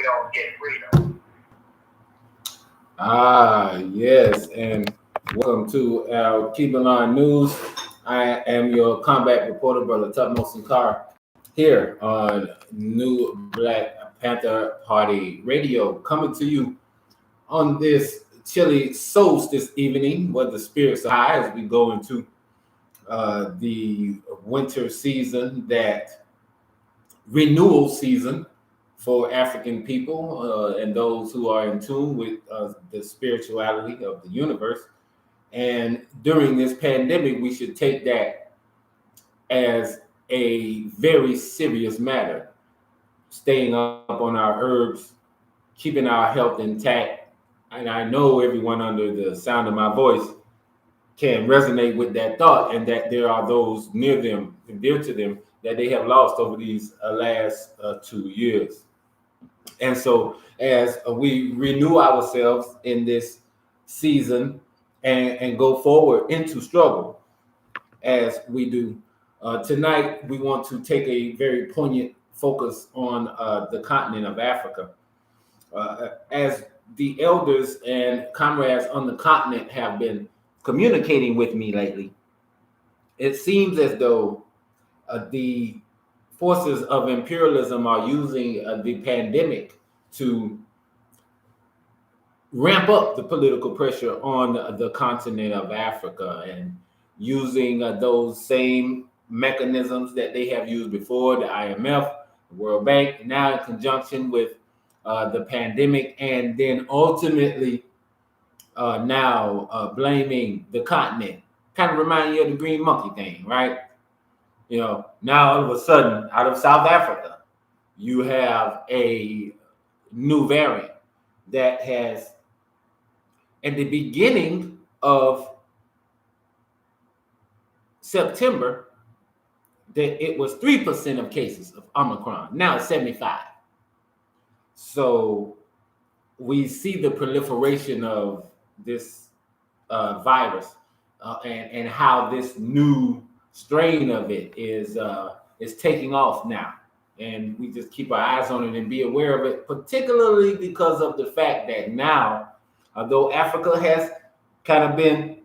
don't get freedom. Yes, and welcome to Alkebulan News. I am your combat reporter, Brother Thutmose Sankara, here on New Black Panther Party Radio, coming to you on this chilly solstice evening, where the spirits are high as we go into the winter season, that renewal season for African people and those who are in tune with the spirituality of the universe. And during this pandemic, we should take that as a very serious matter, staying up on our herbs, keeping our health intact. And I know everyone under the sound of my voice can resonate with that thought, and that there are those near them and dear to them that they have lost over these last 2 years. And so, as we renew ourselves in this season and go forward into struggle, as we do tonight, we want to take a very poignant focus on the continent of Africa. As the elders and comrades on the continent have been communicating with me lately, it seems as though the forces of imperialism are using the pandemic to ramp up the political pressure on the continent of Africa, and using those same mechanisms that they have used before, the IMF, the World Bank, now in conjunction with the pandemic, and then ultimately now blaming the continent. Kind of remind you of the green monkey thing, right? You know, now all of a sudden, out of South Africa, you have a new variant that has, at the beginning of September, that it was 3% of cases of Omicron. Now it's 75. So we see the proliferation of this virus and how this new strain of it is taking off now. And we just keep our eyes on it and be aware of it, particularly because of the fact that now, although Africa has kind of been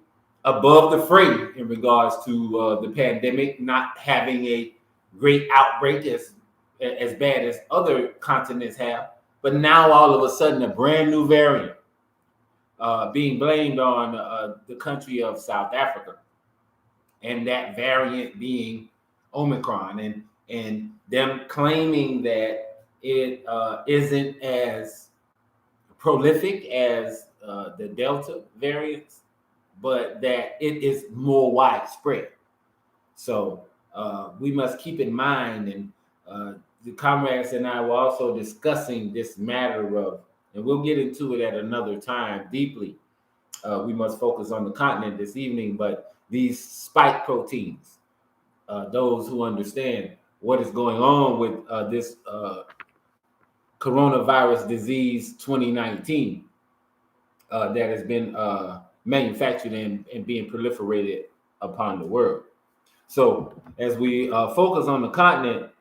above the fray in regards to the pandemic, not having a great outbreak as bad as other continents have, but now all of a sudden a brand new variant being blamed on the country of South Africa, and that variant being Omicron, and them claiming that it isn't as prolific as the Delta variants, but that it is more widespread. So we must keep in mind, and the comrades and I were also discussing this matter of, and we'll get into it at another time deeply. We must focus on the continent this evening, but these spike proteins, those who understand what is going on with this coronavirus disease 2019 that has been manufactured and being proliferated upon the world. So as we focus on the continent,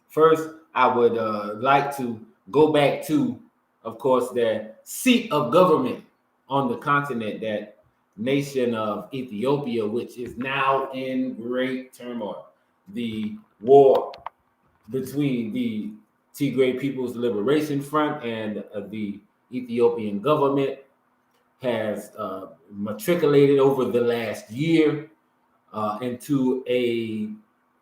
first, I would like to go back to, of course, the seat of government on the continent, that nation of Ethiopia, which is now in great turmoil. The war between the Tigray People's Liberation Front and the Ethiopian government has matriculated over the last year into a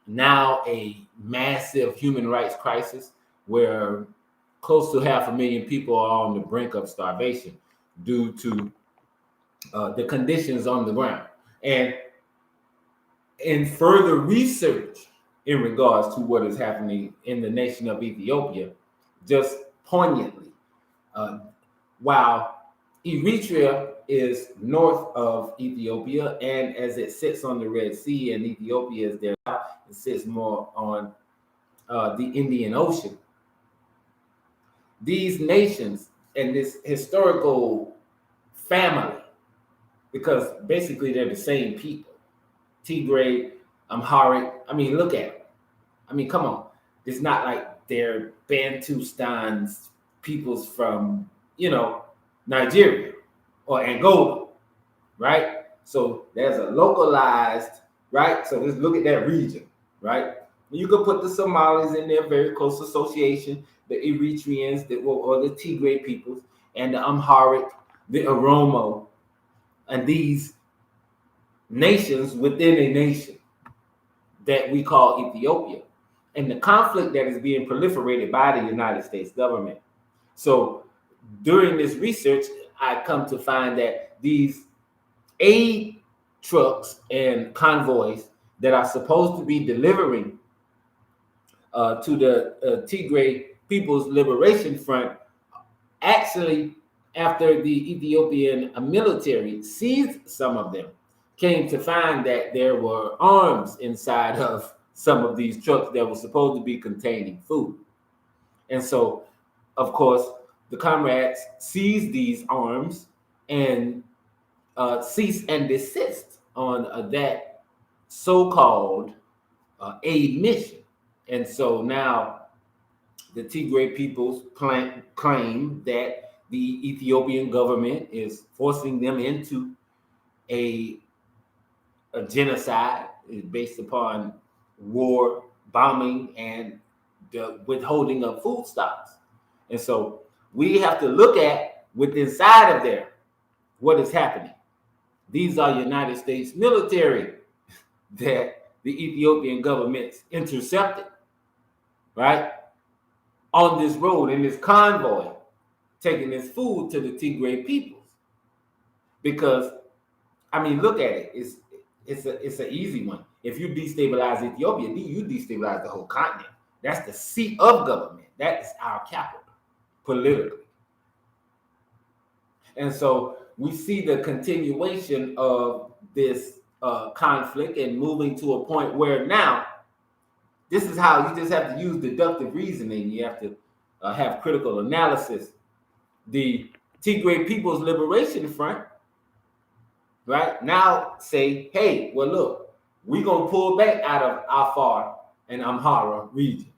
massive human rights crisis, where close to 500,000 people are on the brink of starvation due to the conditions on the ground. And in further research in regards to what is happening in the nation of Ethiopia, just poignantly, while Eritrea is north of Ethiopia, and as it sits on the Red Sea, and Ethiopia is there, it sits more on the Indian Ocean. These nations and this historical family, because basically they're the same people, Tigray, Amharic. I mean, look at it. I mean, come on. It's not like they're Bantustans peoples from, Nigeria or Angola, right? So there's a localized, right? So let's look at that region, right? You could put the Somalis in there, very close association, the Eritreans, or the Tigray peoples, and the Amharic, the Oromo, and these nations within a nation that we call Ethiopia, and the conflict that is being proliferated by the United States government. So during this research, I come to find that these aid trucks and convoys that are supposed to be delivering to the Tigray People's Liberation Front, actually, after the Ethiopian military seized some of them, came to find that there were arms inside of some of these trucks that were supposed to be containing food. And so, of course, the comrades seized these arms and cease and desist on that so-called aid mission. And so now the Tigray peoples claim that the Ethiopian government is forcing them into a genocide based upon war, bombing, and the withholding of food stocks. And so we have to look at within inside of there what is happening. These are United States military that the Ethiopian government's intercepted, right? On this road, in this convoy, taking this food to the Tigray peoples. Because, I mean, look at it. It's an easy one. If you destabilize Ethiopia, you destabilize the whole continent. That's the seat of government. That is our capital, politically. And so we see the continuation of this conflict and moving to a point where now, this is how you just have to use deductive reasoning. You have to have critical analysis. The Tigray People's Liberation Front, right, now say, hey, well, look, we're going to pull back out of Afar and Amhara regions,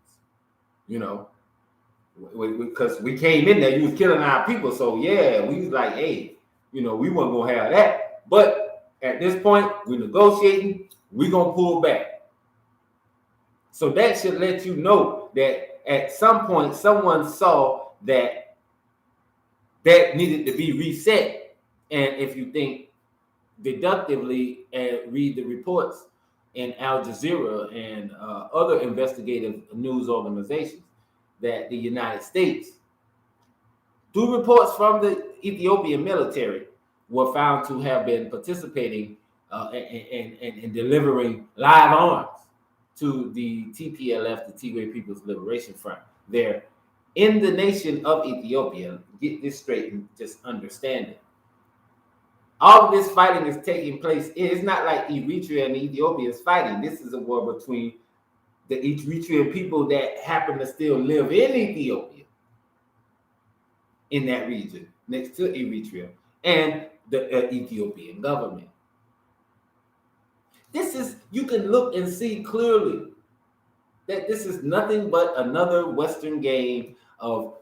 because we came in there, you was killing our people. So, yeah, we was like, hey, we weren't going to have that. But at this point, we're negotiating, we're going to pull back. So that should let you know that at some point, someone saw that needed to be reset. And if you think deductively and read the reports in Al Jazeera and other investigative news organizations, that the United States, through reports from the Ethiopian military, were found to have been participating in delivering live arms to the TPLF, the Tigray People's Liberation Front. They're in the nation of Ethiopia. Get this straight and just understand it. All of this fighting is taking place. It's not like Eritrea and Ethiopia is fighting. This is a war between the Eritrean people that happen to still live in Ethiopia, in that region, next to Eritrea, and the Ethiopian government. You can look and see clearly that this is nothing but another Western game of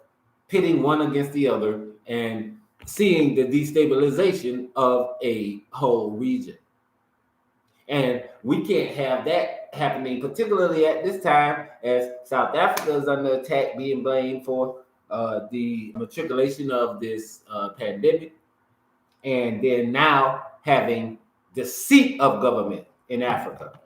pitting one against the other and seeing the destabilization of a whole region. And we can't have that happening, particularly at this time as South Africa is under attack, being blamed for the matriculation of this pandemic, and then now having the seat of government in Africa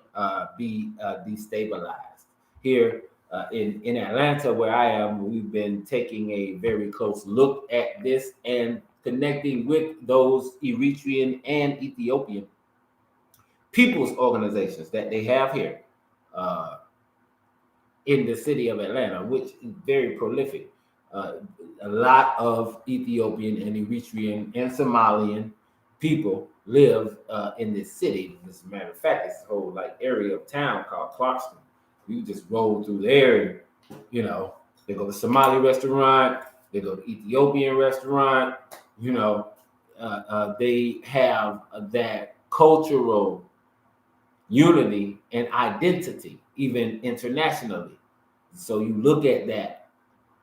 be destabilized. Here in Atlanta, where I am, we've been taking a very close look at this and connecting with those Eritrean and Ethiopian people's organizations that they have here in the city of Atlanta, which is very prolific. A lot of Ethiopian and Eritrean and Somalian people live in this city. As a matter of fact, it's a whole area of town called Clarkston. You just roll through there, and, they go to Somali restaurant, they go to Ethiopian restaurant, they have that cultural unity and identity, even internationally. So you look at that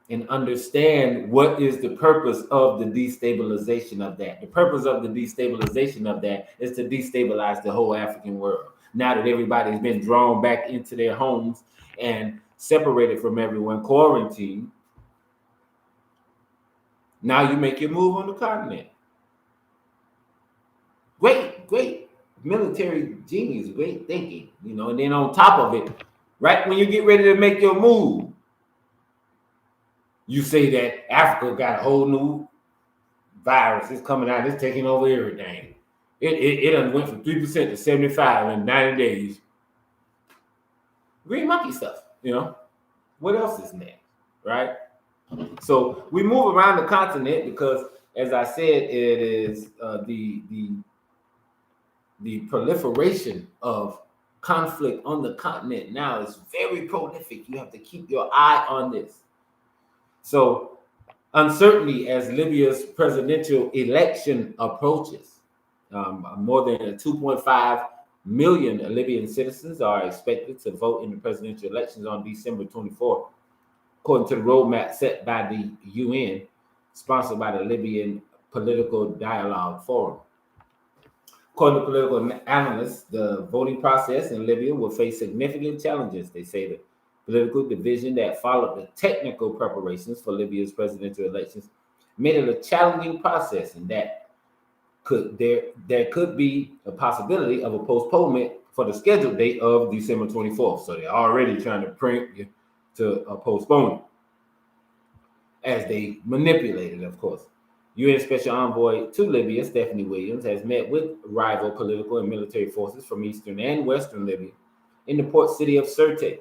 and understand what is the purpose of the destabilization of that. The purpose of the destabilization of that is to destabilize the whole African world. Now that everybody's been drawn back into their homes and separated from everyone, quarantined, now you make your move on the continent. Great military genius, great thinking, and then on top of it, right when you get ready to make your move, you say that Africa got a whole new virus. It's coming out. It's taking over everything. It done went from 3% to 75 in 90 days. Green monkey stuff, What else is next, right? So we move around the continent because, as I said, it is the proliferation of conflict on the continent now is very prolific. You have to keep your eye on this. So uncertainty as Libya's presidential election approaches. More than 2.5 million Libyan citizens are expected to vote in the presidential elections on December 24th, according to the roadmap set by the UN, sponsored by the Libyan Political Dialogue Forum. According to political analysts, the voting process in Libya will face significant challenges. They say the political division that followed the technical preparations for Libya's presidential elections made it a challenging process, and that there could be a possibility of a postponement for the scheduled date of December 24th. So they're already trying to postpone it, as they manipulated, of course. UN Special Envoy to Libya, Stephanie Williams, has met with rival political and military forces from eastern and western Libya in the port city of Sirte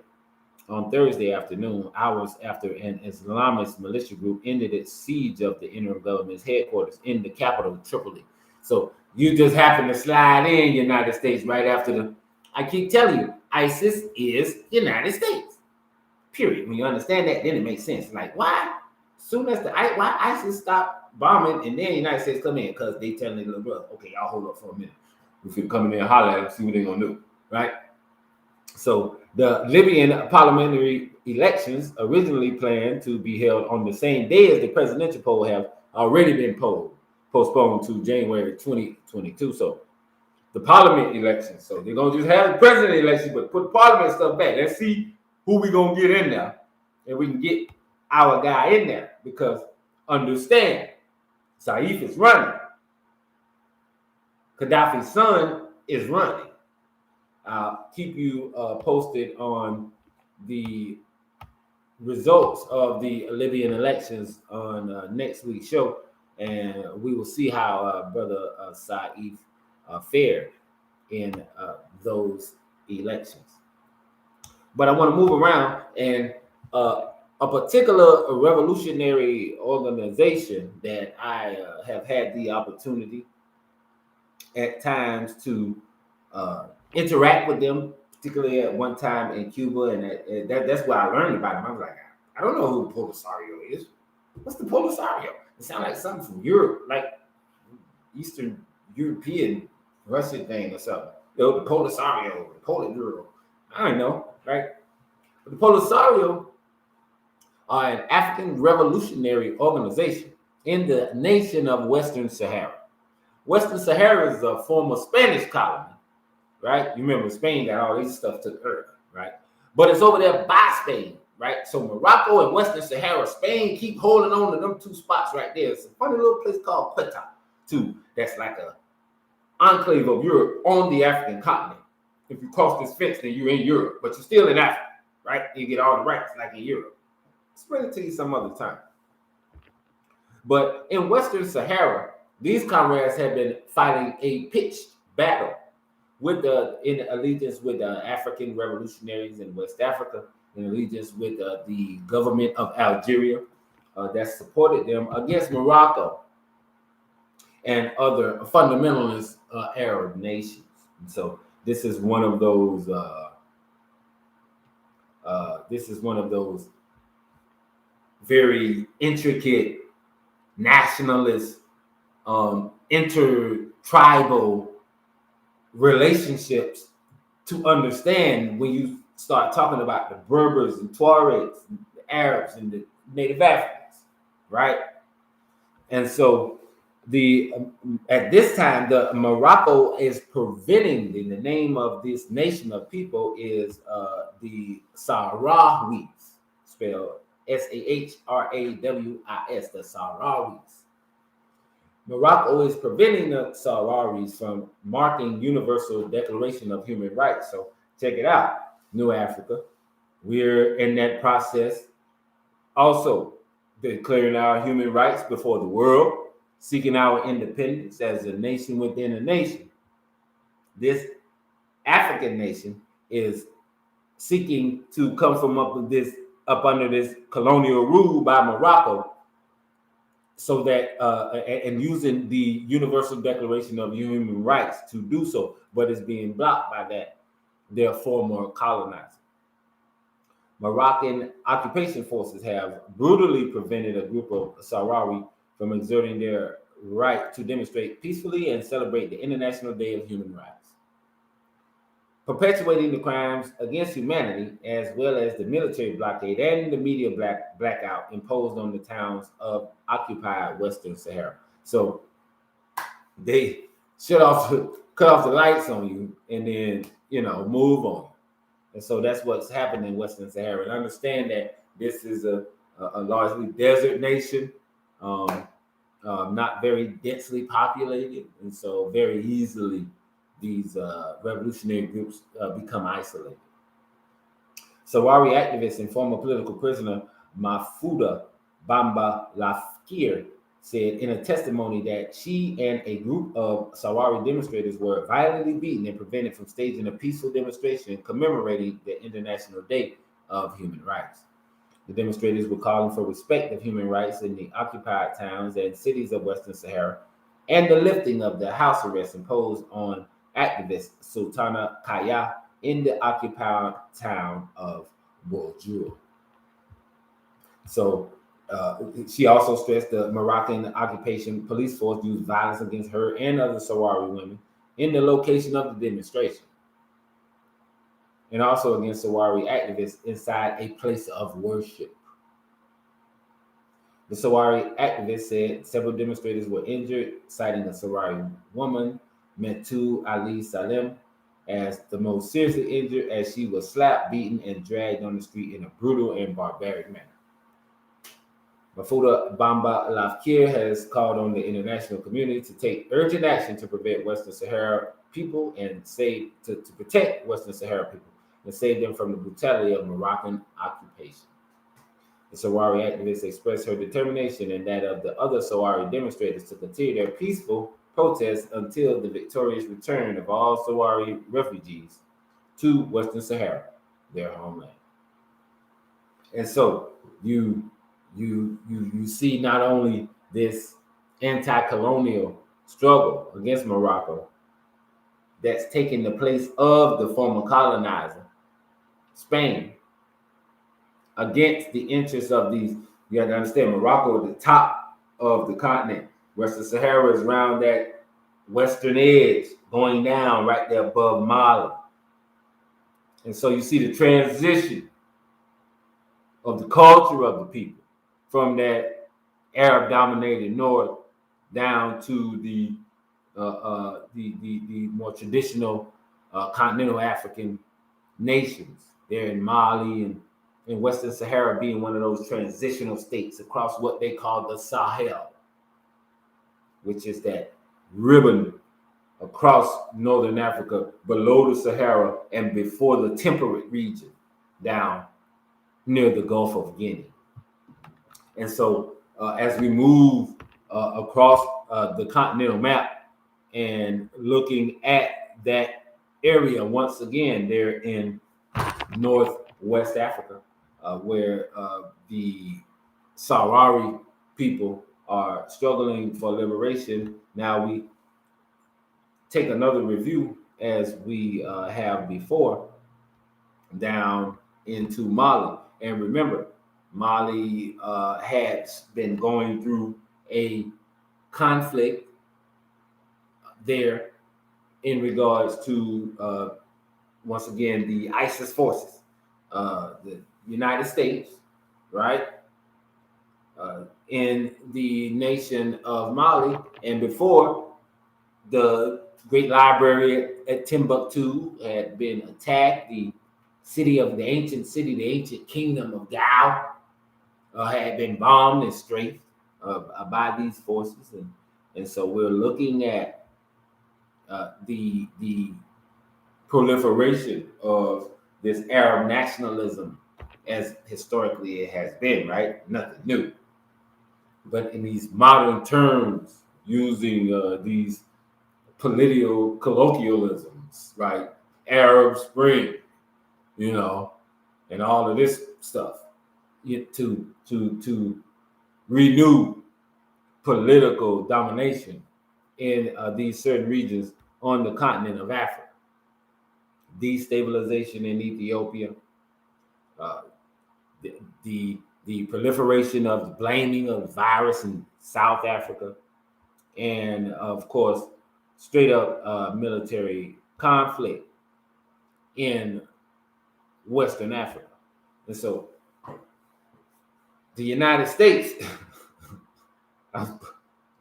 on Thursday afternoon, hours after an Islamist militia group ended its siege of the interim government's headquarters in the capital, Tripoli. So you just happen to slide in United States right after I keep telling you, ISIS is United States. Period. When you understand that, then it makes sense. Like, why? Soon as why ISIS stopped bombing and then the United States come in, because they telling their little brother, okay, y'all hold up for a minute. If you come in there and holler at them, see what they're gonna do, right? So the Libyan parliamentary elections, originally planned to be held on the same day as the presidential poll, have already been postponed to January 2022. So the parliament elections, so they're gonna just have the president election, but put parliament stuff back. Let's see who we gonna get in there, and we can get our guy in there, because understand, Saif is running. Gaddafi's son is running. I'll keep you posted on the results of the Libyan elections on next week's show, and we will see how Brother Saif fared in those elections. But I want to move around, and a particular revolutionary organization that I have had the opportunity at times to interact with them, particularly at one time in Cuba, and that's where I learned about them. I was like, I don't know who the Polisario is. What's the Polisario? It sounds like something from Europe, like Eastern European Russian thing or something. The Polisario, the Politburo. I don't know, right? But the Polisario are an African revolutionary organization in the nation of Western Sahara. Western Sahara is a former Spanish colony, right? You remember Spain got all this stuff to the earth, right? But it's over there by Spain, right? So Morocco and Western Sahara, Spain keep holding on to them two spots right there. It's a funny little place called Quetta, too. That's like a enclave of Europe on the African continent. If you cross this fence, then you're in Europe, but you're still in Africa, right? You get all the rights like in Europe. Explain it to you some other time. But in Western Sahara, these comrades have been fighting a pitched battle in allegiance with the African revolutionaries in West Africa, in allegiance with the government of Algeria that supported them against Morocco and other fundamentalist Arab nations. And so this is one of those. This is one of those very intricate nationalist, intertribal relationships to understand when you start talking about the Berbers and Tuaregs, and the Arabs and the Native Africans, right? And so at this time, the Morocco is preventing the name of this nation of people is the Sahrawis, spelled Sahrawis, the Sahrawis. Morocco is preventing the Sahrawis from marking Universal Declaration of Human Rights. So check it out, New Africa. We're in that process. Also, declaring our human rights before the world, seeking our independence as a nation within a nation. This African nation is seeking to come from up under this colonial rule by Morocco, so that and using the Universal Declaration of Human Rights to do so, but it's being blocked by their former colonizers. Moroccan occupation forces have brutally prevented a group of Sahrawi from exerting their right to demonstrate peacefully and celebrate the International Day of Human Rights, perpetuating the crimes against humanity, as well as the military blockade and the media blackout imposed on the towns of occupied Western Sahara. So they cut off the lights on you and then move on. And so that's what's happening in Western Sahara. And understand that this is a largely desert nation, not very densely populated, and so very easily these revolutionary groups become isolated. Sahrawi activist and former political prisoner Mahfouda Bamba Lafkir said in a testimony that she and a group of Sahrawi demonstrators were violently beaten and prevented from staging a peaceful demonstration commemorating the International Day of Human Rights. The demonstrators were calling for respect of human rights in the occupied towns and cities of Western Sahara and the lifting of the house arrest imposed on activist Sultana Kaya in the occupied town of Bourjoul. So she also stressed the Moroccan occupation police force used violence against her and other Sahrawi women in the location of the demonstration, and also against Sahrawi activists inside a place of worship. The Sahrawi activist said several demonstrators were injured, citing a Sahrawi woman, Metu Ali Salem, as the most seriously injured, as she was slapped, beaten, and dragged on the street in a brutal and barbaric manner. Mahfouda Bamba Lafkir has called on the international community to take urgent action to prevent Western Sahara people and to protect Western Sahara people and save them from the brutality of Moroccan occupation. The Sahrawi activists expressed her determination and that of the other Sahrawi demonstrators to continue their peaceful protests until the victorious return of all Sahrawi refugees to Western Sahara, their homeland. And so you see not only this anti-colonial struggle against Morocco that's taking the place of the former colonizer, Spain, against the interests of these. You have to understand, Morocco at the top of the continent. Western Sahara is around that western edge, going down right there above Mali. And so you see the transition of the culture of the people from that Arab-dominated north down to the more traditional continental African nations there in Mali and in Western Sahara being one of those transitional states across what they call the Sahel, which is that ribbon across northern Africa below the Sahara and before the temperate region down near the Gulf of Guinea. And so as we move across the continental map and looking at that area, once again, they're in Northwest Africa, where the Sahrawi people are struggling for liberation. Now we take another review, as we have before, down into Mali. And remember, Mali has been going through a conflict there in regards to, once again, the ISIS forces. The United States, right, in the nation of Mali, and before, the great library at Timbuktu had been attacked. The the ancient kingdom of Gao, had been bombed and strafed by these forces, and so we're looking at the proliferation of this Arab nationalism, as historically it has been, right? Nothing new, but in these modern terms, using these political colloquialisms, right? Arab Spring, and all of this stuff, to renew political domination in these certain regions on the continent of Africa. Destabilization in Ethiopia, uh, the proliferation of the blaming of the virus in South Africa, and of course, straight up military conflict in Western Africa. And so the United States,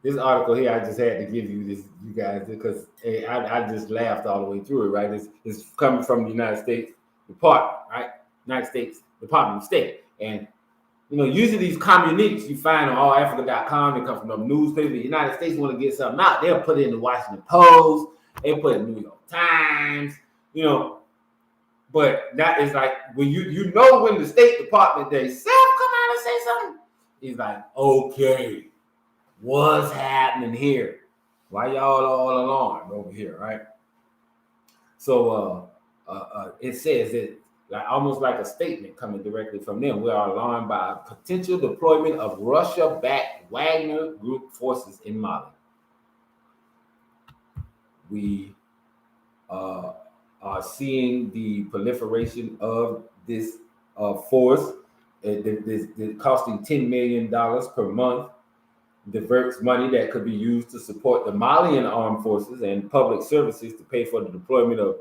this article here, I just had to give you this, you guys, because I just laughed all the way through it, right? It's coming from the United States Department, right? United States Department of State. And, usually these communiques you find on allafrica.com, they come from the newspaper. The United States want to get something out, they'll put it in the Washington Post, they put it in the New York Times, but that is like, when when the State Department themselves come out and say something, it's like, okay, what's happening here? Why y'all all alarmed over here, right? So it says it like almost like a statement coming directly from them. We are alarmed by a potential deployment of Russia-backed Wagner Group forces in Mali. We are seeing the proliferation of this force. It costing $10 million per month, diverts money that could be used to support the Malian armed forces and public services to pay for the deployment of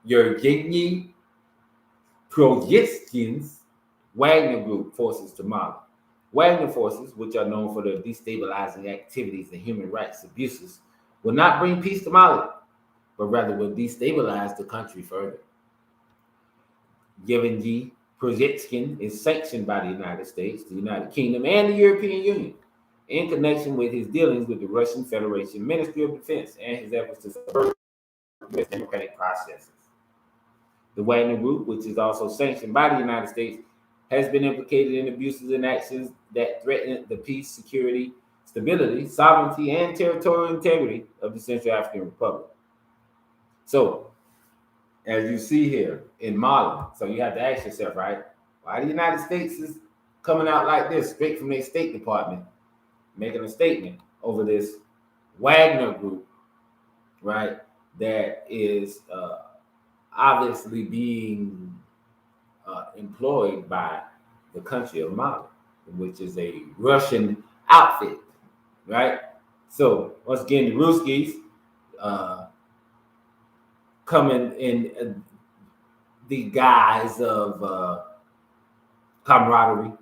Yevgeny Prigozhin's Wagner Group forces to Mali. Wagner forces, which are known for their destabilizing activities and human rights abuses, will not bring peace to Mali, but rather will destabilize the country further. Yevgeny Prigozhin is sanctioned by the United States, the United Kingdom, and the European Union in connection with his dealings with the Russian Federation Ministry of Defense and his efforts to subvert U.S. democratic processes. The Wagner Group, which is also sanctioned by the United States, has been implicated in abuses and actions that threaten the peace, security, stability, sovereignty, and territorial integrity of the Central African Republic. So, as you see here in Mali, so you have to ask yourself, right, why the United States is coming out like this, straight from their State Department, making a statement over this Wagner Group, right, that is obviously being employed by the country of Mali, which is a Russian outfit, right? So once again, the Ruskies coming in the guise of camaraderie,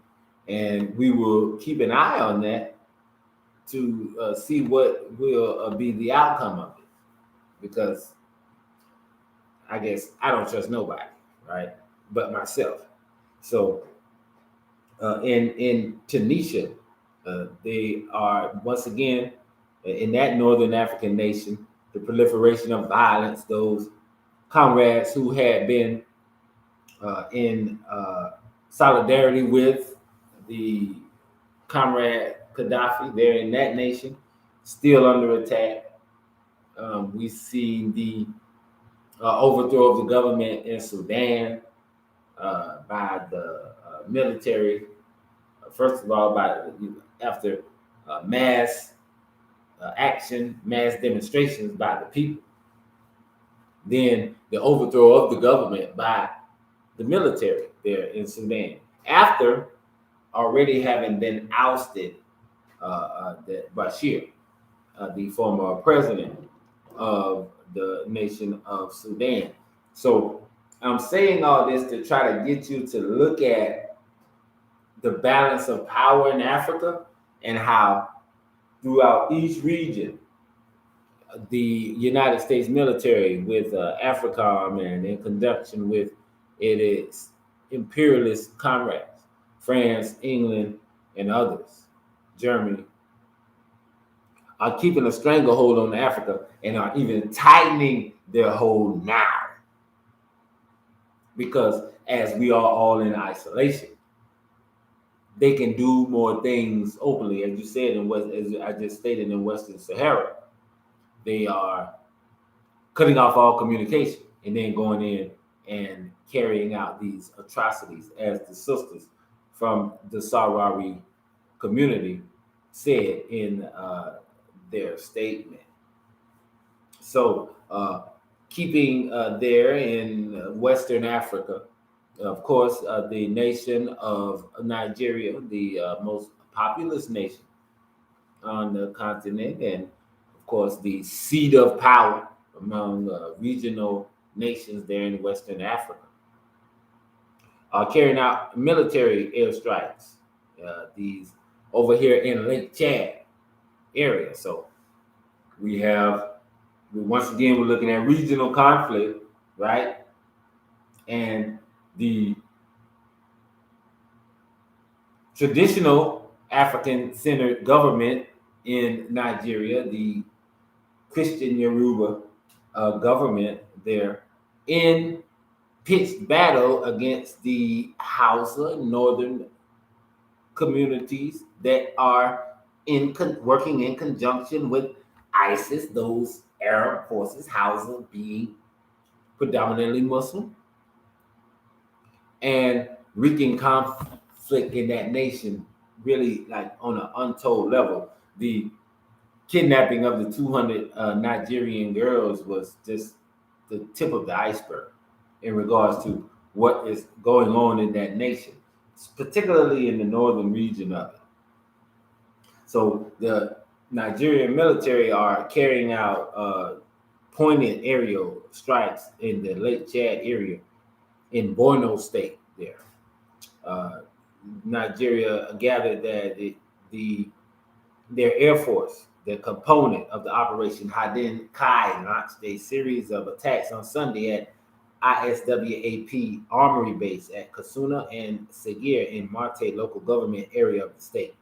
and we will keep an eye on that to see what will be the outcome of it, because I guess I don't trust nobody, right, but myself. So in Tunisia, they are once again in that northern African nation, the proliferation of violence, those comrades who had been in solidarity with the comrade Gaddafi, they're in that nation, still under attack. We've seen the overthrow of the government in Sudan by the military. First of all, after mass action, mass demonstrations by the people. Then the overthrow of the government by the military there in Sudan, after already having been ousted Bashir, the former president of the nation of Sudan. So I'm saying all this to try to get you to look at the balance of power in Africa and how throughout each region, the United States military with AFRICOM and in conjunction with its imperialist comrades, France, England, and others, Germany, are keeping a stranglehold on Africa and are even tightening their hold now. Because as we are all in isolation, they can do more things openly, as you said, as I just stated, in Western Sahara. They are cutting off all communication and then going in and carrying out these atrocities, as the sisters from the Sahrawi community said in their statement. So, keeping there in Western Africa, of course, the nation of Nigeria, the most populous nation on the continent, and of course, the seat of power among regional nations there in Western Africa, are carrying out military airstrikes. These over here in Lake Chad area. So once again, we're looking at regional conflict, right? And the traditional African-centered government in Nigeria, the Christian Yoruba government there, in pitched battle against the Hausa northern communities that are working in conjunction with ISIS, those Arab forces, Hausa being predominantly Muslim, and wreaking conflict in that nation, really like on an untold level. The kidnapping of the 200 Nigerian girls was just the tip of the iceberg in regards to what is going on in that nation, particularly in the northern region of it. So the Nigerian military are carrying out pointed aerial strikes in the Lake Chad area in Borno State there. Nigeria gathered that their Air Force, the component of the Operation Hadin Kai, launched a series of attacks on Sunday at ISWAP Armory Base at Kasuna and Segir in Marte local government area of the state.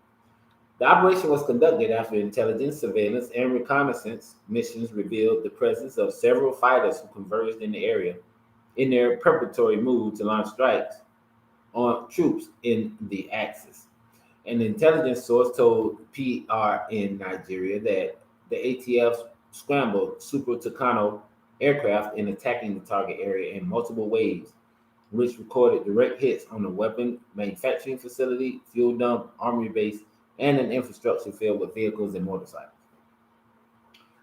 The operation was conducted after intelligence, surveillance, and reconnaissance missions revealed the presence of several fighters who converged in the area in their preparatory move to launch strikes on troops in the Axis. An intelligence source told PR in Nigeria that the ATF scrambled Super Tucano aircraft in attacking the target area in multiple waves, which recorded direct hits on a weapon manufacturing facility, fuel dump, armory base, and an infrastructure filled with vehicles and motorcycles.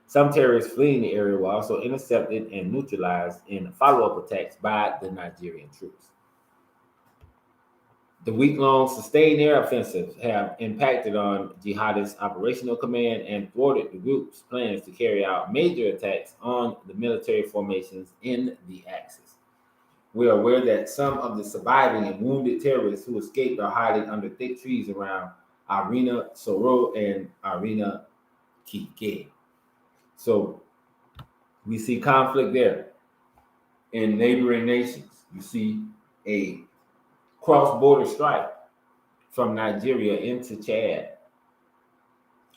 Some terrorists fleeing the area were also intercepted and neutralized in follow-up attacks by the Nigerian troops. The week-long sustained air offensives have impacted on jihadist operational command and thwarted the group's plans to carry out major attacks on the military formations in the Axis. We are aware that some of the surviving and wounded terrorists who escaped are hiding under thick trees around Arena Soro and Arena Kike. So we see conflict there. In neighboring nations, you see a cross-border strike from Nigeria into Chad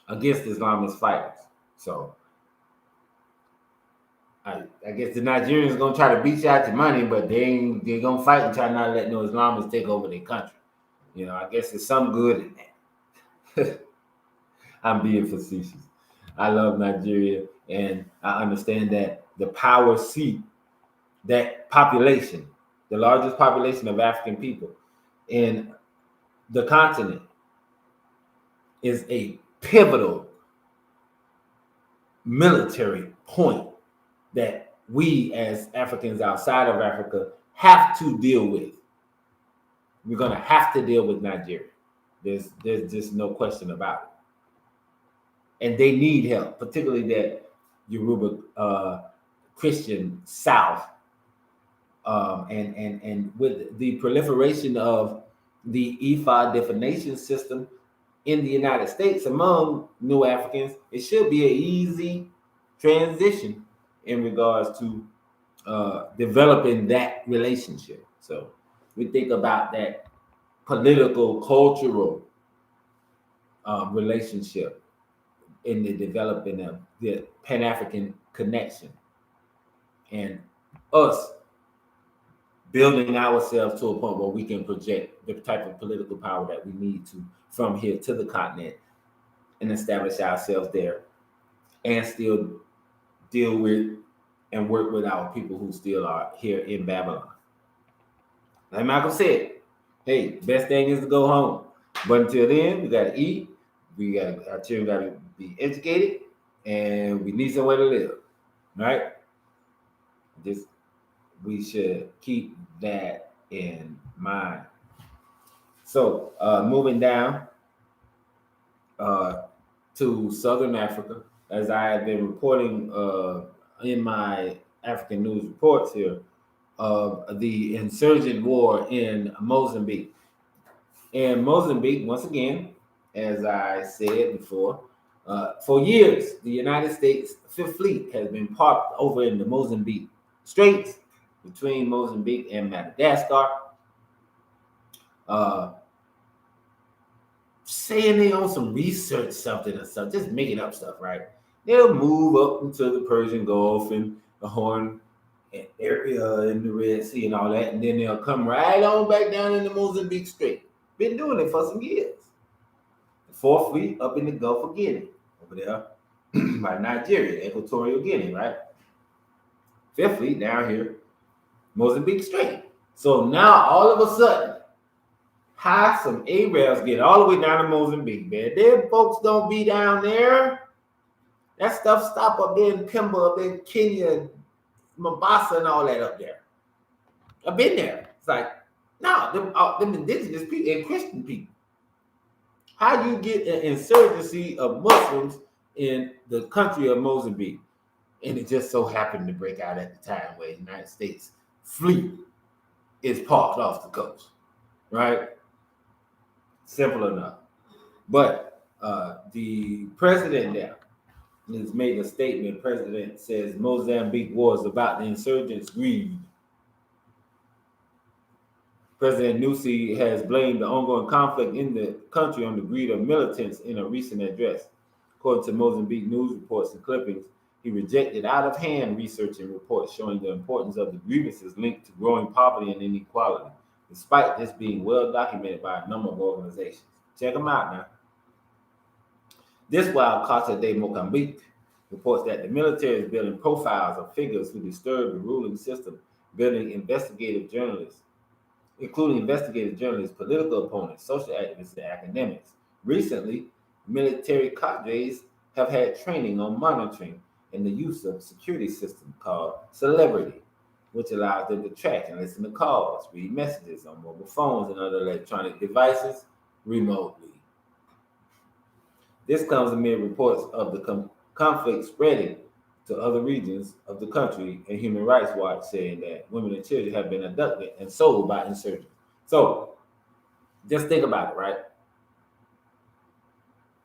against Islamist fighters. So I guess the Nigerians are gonna try to beat you out your money, but they're gonna fight and try not to let no Islamists take over their country. You know, I guess there's some good in that. I'm being facetious. I love Nigeria, and I understand that the power seat, that population, the largest population of African people in the continent, is a pivotal military point that we as Africans outside of Africa have to deal with. We're going to have to deal with Nigeria. There's just no question about it. And they need help, particularly that Yoruba Christian South. And with the proliferation of the Ifa definition system in the United States among New Africans, it should be an easy transition in regards to developing that relationship. So we think about that political, cultural relationship in the developing of the Pan African connection and us building ourselves to a point where we can project the type of political power that we need to from here to the continent and establish ourselves there and still deal with and work with our people who still are here in Babylon. Like Michael said, hey, best thing is to go home. But until then, we gotta eat, our children gotta be educated, and we need somewhere to live. Right? Just we should keep that in mind. So moving down to Southern Africa, as I have been reporting in my African news reports here, of the insurgent war in Mozambique. In Mozambique, once again, as I said before, for years, the United States Fifth Fleet has been parked over in the Mozambique Straits between Mozambique and Madagascar, saying they on some research something or something, just making up stuff, right? They'll move up into the Persian Gulf and the Horn area in the Red Sea and all that, and then they'll come right on back down in the Mozambique Strait. Been doing it for some years. The Fourth Fleet up in the Gulf of Guinea, over there by Nigeria, Equatorial Guinea, right? Fifth Fleet down here, Mozambique Strait. So now all of a sudden, how some Arabs get all the way down to Mozambique, man. Them folks don't be down there. That stuff stop up there in Pemba, up in Kenya, Mombasa, and all that up there. I've been there. It's like, no, them indigenous people and Christian people. How you get an insurgency of Muslims in the country of Mozambique? And it just so happened to break out at the time where the United States fleet is parked off the coast, right? Simple enough. But the president there has made a statement. The president says Mozambique war is about the insurgents' greed. President Nyusi has blamed the ongoing conflict in the country on the greed of militants in a recent address. According to Mozambique news reports and clippings, he rejected out-of-hand research and reports showing the importance of the grievances linked to growing poverty and inequality, despite this being well documented by a number of organizations. Check them out now. This while Casa de Mozambique reports that the military is building profiles of figures who disturb the ruling system, building investigative journalists, including investigative journalists, political opponents, social activists, and academics. Recently, military cadres have had training on monitoring and the use of a security system called Celebrity, which allows them to track and listen to calls, read messages on mobile phones and other electronic devices remotely. This comes amid reports of the conflict spreading to other regions of the country, and Human Rights Watch saying that women and children have been abducted and sold by insurgents. So just think about it, right?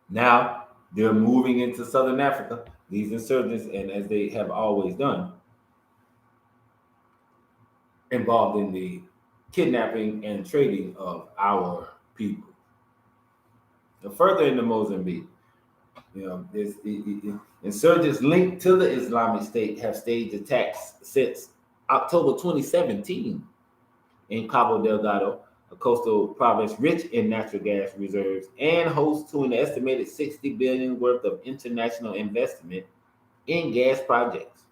Now they're moving into Southern Africa, these insurgents, and as they have always done, involved in the kidnapping and trading of our people. So further into Mozambique, the insurgents linked to the Islamic State have staged attacks since October 2017 in Cabo Delgado, a coastal province rich in natural gas reserves and host to an estimated $60 billion worth of international investment in gas projects.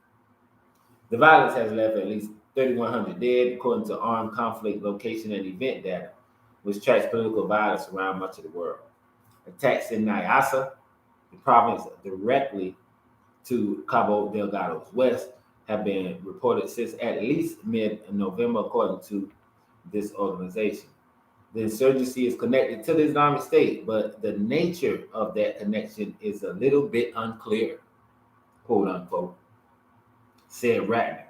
The violence has left at least 3,100 dead, according to armed conflict location and event data, which tracks political violence around much of the world. Attacks in Nyasa, the province directly to Cabo Delgado's west, have been reported since at least mid-November, according to this organization. The insurgency is connected to the Islamic State, but the nature of that connection is a little bit unclear, quote unquote, said Ratner.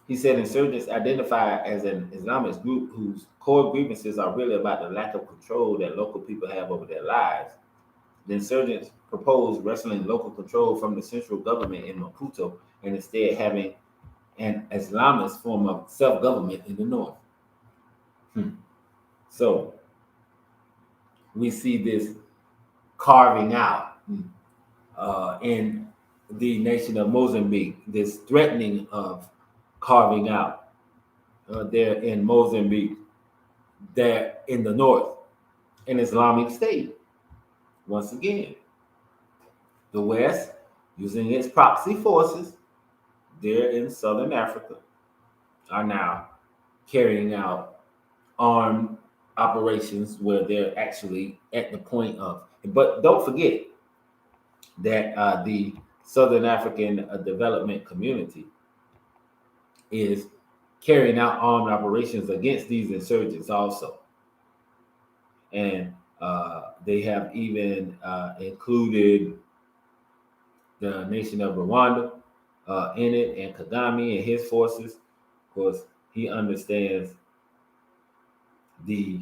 He said insurgents identified as an Islamist group whose core grievances are really about the lack of control that local people have over their lives. The insurgents proposed wresting local control from the central government in Maputo and instead having an Islamist form of self-government in the north. So we see this carving out in the nation of Mozambique, this threatening of carving out there in Mozambique, there in the north, an Islamic State. Once again, the West, using its proxy forces there in Southern Africa, are now carrying out armed operations where they're actually at the point of. But don't forget that the Southern African Development Community is carrying out armed operations against these insurgents also. And they have even included the nation of Rwanda in it, and Kagame and his forces. Of course, he understands the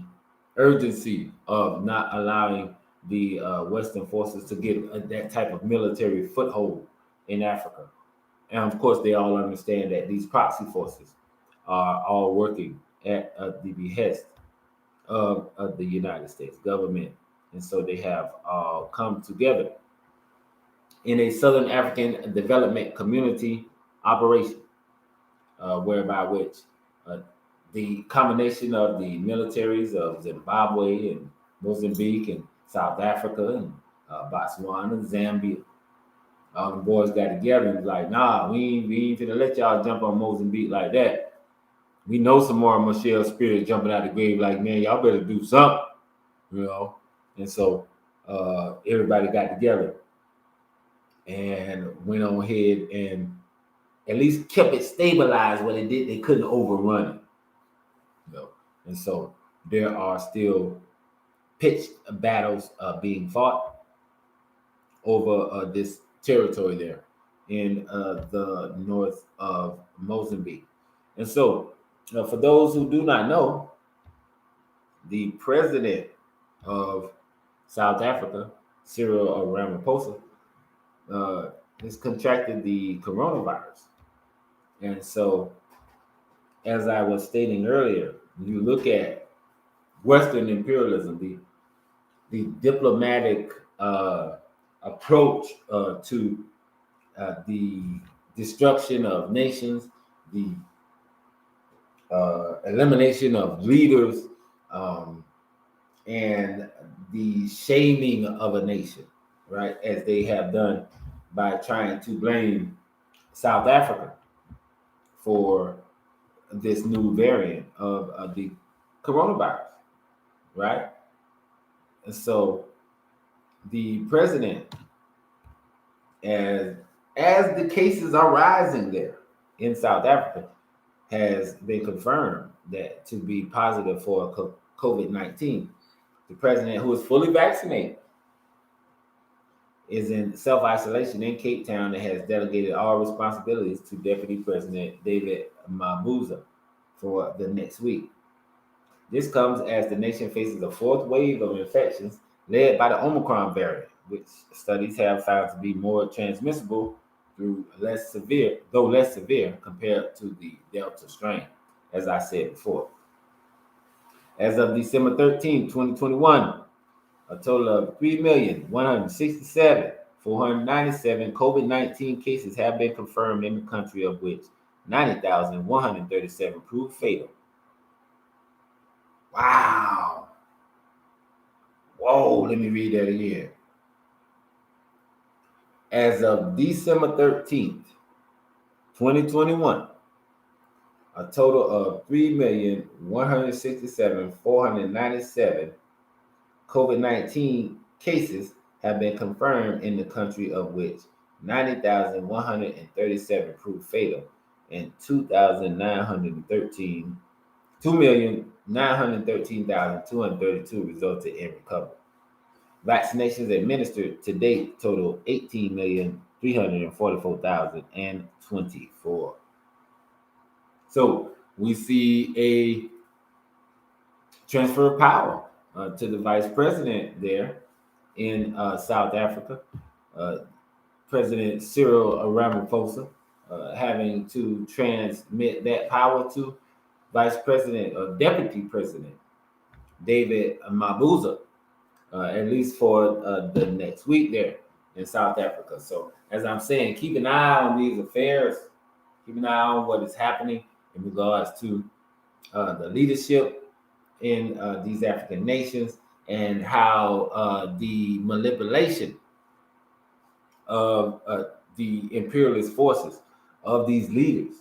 urgency of not allowing the Western forces to get that type of military foothold in Africa. And of course, they all understand that these proxy forces are all working at the behest of the United States government. And so they have all come together in a Southern African Development Community operation, whereby which the combination of the militaries of Zimbabwe and Mozambique and South Africa and Botswana, Zambia, all the boys got together and was like, nah, we ain't gonna let y'all jump on Mozambique like that. We know some more Michelle Spirit jumping out the grave like, man, y'all better do something, you know? And so everybody got together and went on ahead and at least kept it stabilized. What they did, they couldn't overrun it. You know? And so there are still pitched battles being fought over this territory there in the north of Mozambique. And so, for those who do not know, the president of South Africa, Cyril Ramaphosa, has contracted the coronavirus. And so, as I was stating earlier, you look at Western imperialism, the diplomatic approach to the destruction of nations, the elimination of leaders, and the shaming of a nation, right? As they have done by trying to blame South Africa for this new variant of the coronavirus, right? And so the president, as the cases are rising there in South Africa, has been confirmed that to be positive for COVID-19. The president, who is fully vaccinated, is in self-isolation in Cape Town and has delegated all responsibilities to Deputy President David Mabuza for the next week. This comes as the nation faces a fourth wave of infections led by the Omicron variant, which studies have found to be more transmissible through less severe compared to the Delta strain, as I said before. As of December 13, 2021, a total of 3,167,497 COVID-19 cases have been confirmed in the country, of which 90,137 proved fatal. Wow. Whoa, let me read that again. As of December 13th, 2021, a total of 3,167,497 COVID-19 cases have been confirmed in the country, of which 90,137 proved fatal and 2,913,232 resulted in recovery. Vaccinations administered to date total 18,344,024. So we see a transfer of power to the vice president there in South Africa. Uh, President Cyril Ramaphosa having to transmit that power to Vice President or Deputy President David Mabuza, at least for the next week there in South Africa. So, as I'm saying, keep an eye on these affairs. Keep an eye on what is happening in regards to the leadership in these African nations and how the manipulation of the imperialist forces of these leaders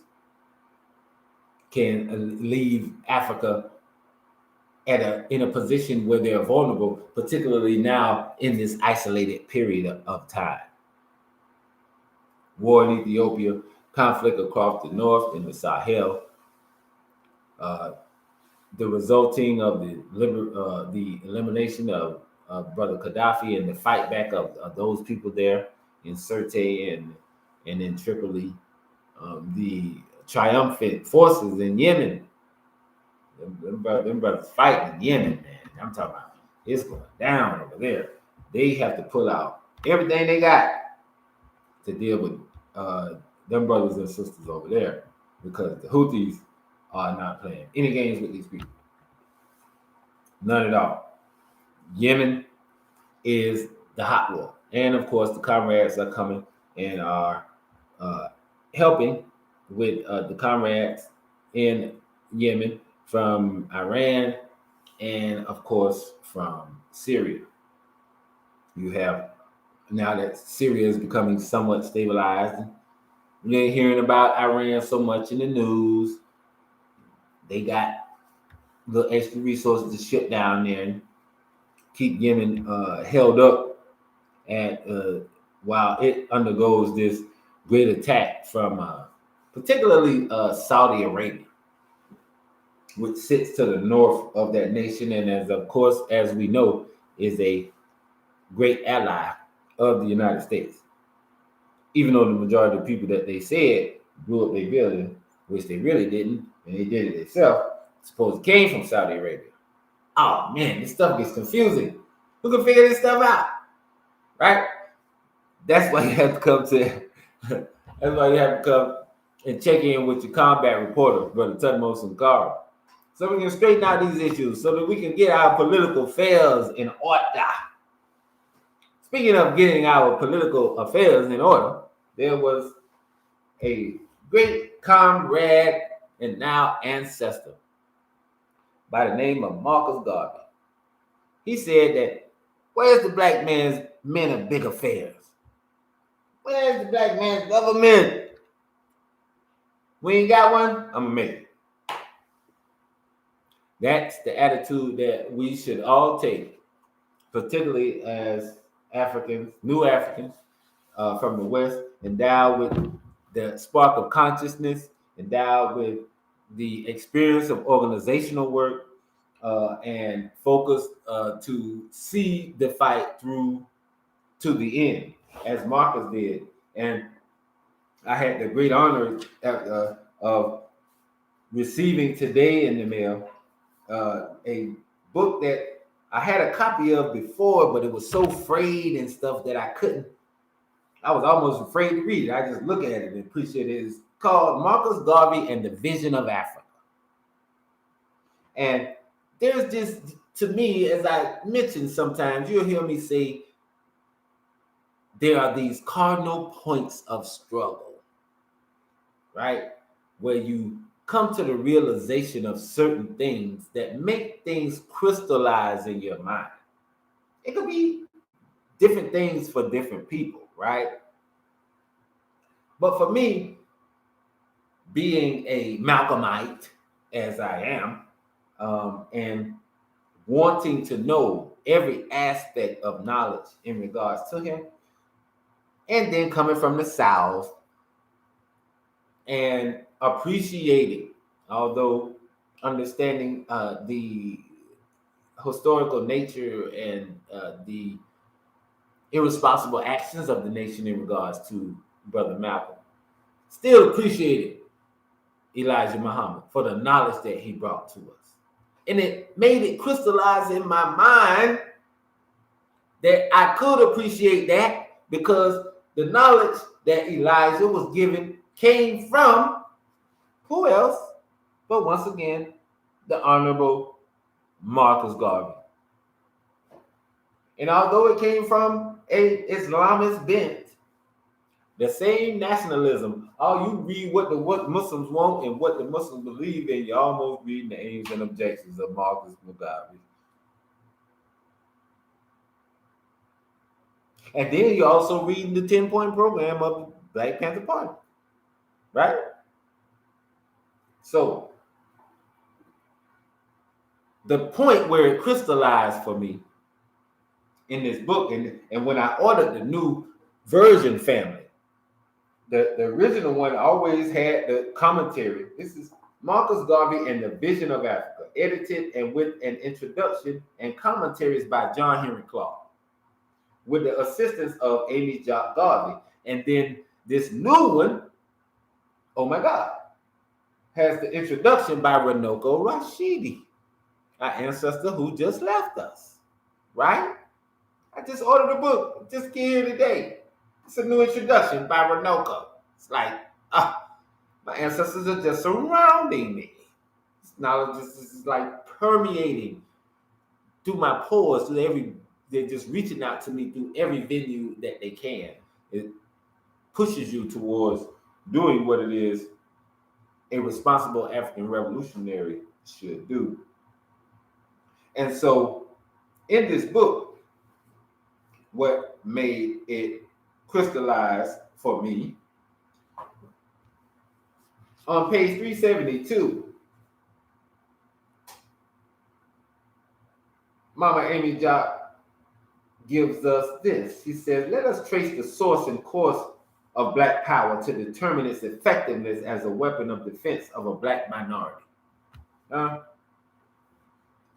can leave Africa in a position where they're vulnerable, particularly now in this isolated period of time. War in Ethiopia, conflict across the north in the Sahel, the resulting of the elimination of Brother Gaddafi and the fight back of those people there in Sirte and in Tripoli, the triumphant forces in Yemen. Them brothers fighting in Yemen, man. I'm talking about it's going down over there. They have to pull out everything they got to deal with them brothers and sisters over there because the Houthis are not playing any games with these people. None at all. Yemen is the hot war. And of course, the comrades are coming and are helping with the comrades in Yemen from Iran and, of course, from Syria. You have, now that Syria is becoming somewhat stabilized, you ain't hearing about Iran so much in the news. They got the extra resources to ship down there and keep Yemen held up and while it undergoes this great attack from particularly Saudi Arabia, which sits to the north of that nation, and as we know, is a great ally of the United States. Even though the majority of the people that they said blew up their building, which they really didn't, and they did it themselves, supposed it came from Saudi Arabia. Oh man, this stuff gets confusing. Who can figure this stuff out? Right? That's why you have to come to that's why you have to come and check in with your combat reporter, Brother Thutmose Sankara. So we can straighten out these issues so that we can get our political affairs in order. Speaking of getting our political affairs in order, there was a great comrade and now ancestor by the name of Marcus Garvey. He said that, where's the black man's men of big affairs? Where's the black man's government? We ain't got one, I'm gonna make it. That's the attitude that we should all take, particularly as Africans, new Africans from the West, endowed with the spark of consciousness, endowed with the experience of organizational work, and focused to see the fight through to the end, as Marcus did. And I had the great honor of receiving today in the mail a book that I had a copy of before, but it was so frayed and stuff that I was almost afraid to read it. I just look at it and appreciate it. It's called Marcus Garvey and the Vision of Africa. And there's just, to me, as I mentioned sometimes, you'll hear me say, there are these cardinal points of struggle, right? Where you come to the realization of certain things that make things crystallize in your mind. It could be different things for different people, right? But for me, being a Malcolmite, as I am, and wanting to know every aspect of knowledge in regards to him, and then coming from the South and appreciating, although understanding the historical nature and the irresponsible actions of the nation in regards to Brother Malcolm, still appreciating Elijah Muhammad for the knowledge that he brought to us. And it made it crystallize in my mind that I could appreciate that, because the knowledge that Elijah was given came from who else but, once again, the Honorable Marcus Garvey. And although it came from a Islamist bent, the same nationalism, you read what Muslims want and what the Muslims believe in, you almost read the aims and objectives of Marcus Garvey. And then you're also reading the 10-point program of the Black Panther Party, right? So the point where it crystallized for me in this book, and when I ordered the new version family, the original one always had the commentary. This is Marcus Garvey and the Vision of Africa, edited and with an introduction and commentaries by John Henry Clark, with the assistance of Amy Jock Garvey. And then this new one, oh my God, has the introduction by Runoko Rashidi, our ancestor who just left us, right? I just ordered a book, just get here today. It's a new introduction by Runoko. It's like, my ancestors are just surrounding me. This knowledge is like permeating through my pores, they're just reaching out to me through every venue that they can. It pushes you towards doing what it is a responsible African revolutionary should do. And so in this book, what made it crystallize for me, on page 372, Mama Amy Jock gives us this. She says, let us trace the source and course of Black power to determine its effectiveness as a weapon of defense of a Black minority.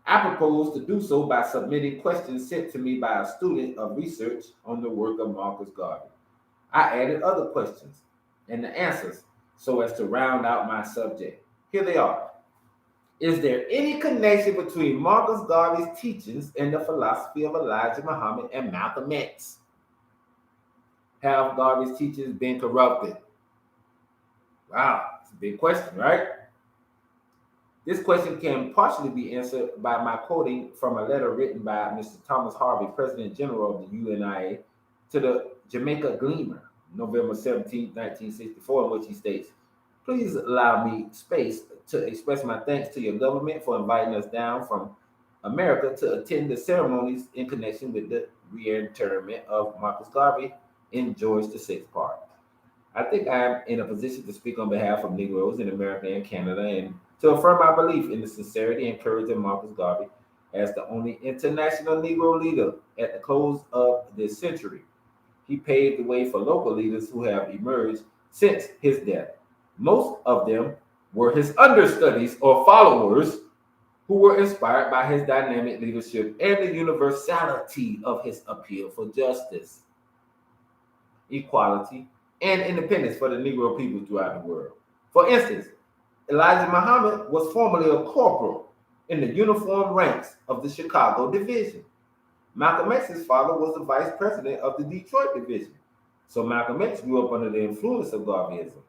I propose to do so by submitting questions sent to me by a student of research on the work of Marcus Garvey. I added other questions and the answers so as to round out my subject. Here they are. Is there any connection between Marcus Garvey's teachings and the philosophy of Elijah Muhammad and Malcolm X? Have Garvey's teachings been corrupted? Wow, it's a big question, right? This question can partially be answered by my quoting from a letter written by Mr. Thomas Harvey, President General of the UNIA, to the Jamaica Gleaner, November 17, 1964, in which he states, please allow me space to express my thanks to your government for inviting us down from America to attend the ceremonies in connection with the reinterment of Marcus Garvey in George VI Park. I think I am in a position to speak on behalf of Negroes in America and Canada and to affirm my belief in the sincerity and courage of Marcus Garvey as the only international Negro leader at the close of this century. He paved the way for local leaders who have emerged since his death. Most of them were his understudies or followers who were inspired by his dynamic leadership and the universality of his appeal for justice, equality, and independence for the Negro people throughout the world. For instance, Elijah Muhammad was formerly a corporal in the uniformed ranks of the Chicago Division. Malcolm X's father was the vice president of the Detroit Division. So Malcolm X grew up under the influence of Garveyism.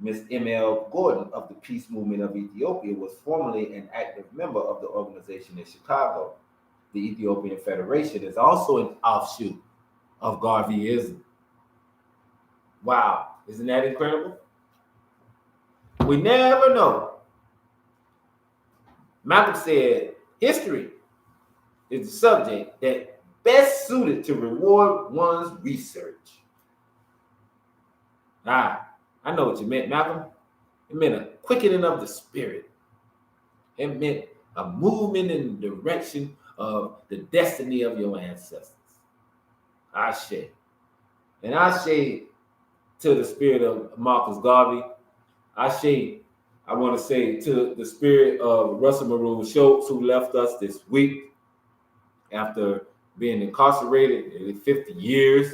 Miss M.L. Gordon of the Peace Movement of Ethiopia was formerly an active member of the organization in Chicago. The Ethiopian Federation is also an offshoot of Garveyism. Wow, isn't that incredible? We never know. Malcolm said, history is the subject that best suited to reward one's research. I know what you meant, Malcolm. It meant a quickening of the spirit. It meant a movement in the direction of the destiny of your ancestors. Ashe. And Ashe to the spirit of Marcus Garvey. Ashe, I want to say to the spirit of Russell Maroon Schultz, who left us this week after being incarcerated nearly 50 years,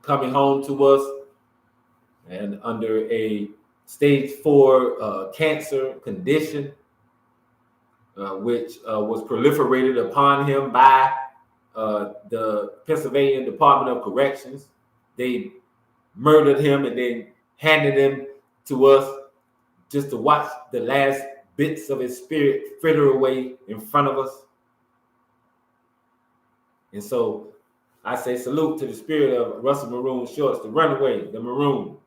coming home to us and under a stage 4 cancer condition, which was proliferated upon him by the Pennsylvania Department of Corrections. They murdered him and then handed him to us just to watch the last bits of his spirit fritter away in front of us. And so I say salute to the spirit of Russell Maroon Shorts, the runaway, the maroon.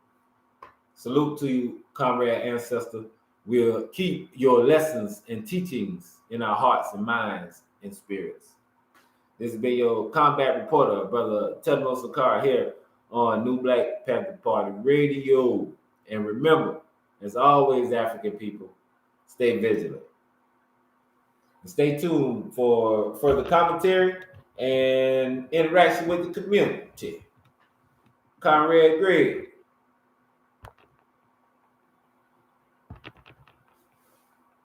Salute to you, comrade ancestor. We'll keep your lessons and teachings in our hearts and minds and spirits. This has been your combat reporter, Brother Thutmose Sankara, here on New Black Panther Party Radio. And remember, as always, African people, stay vigilant. And stay tuned for further commentary and interaction with the community. Conrad Greg.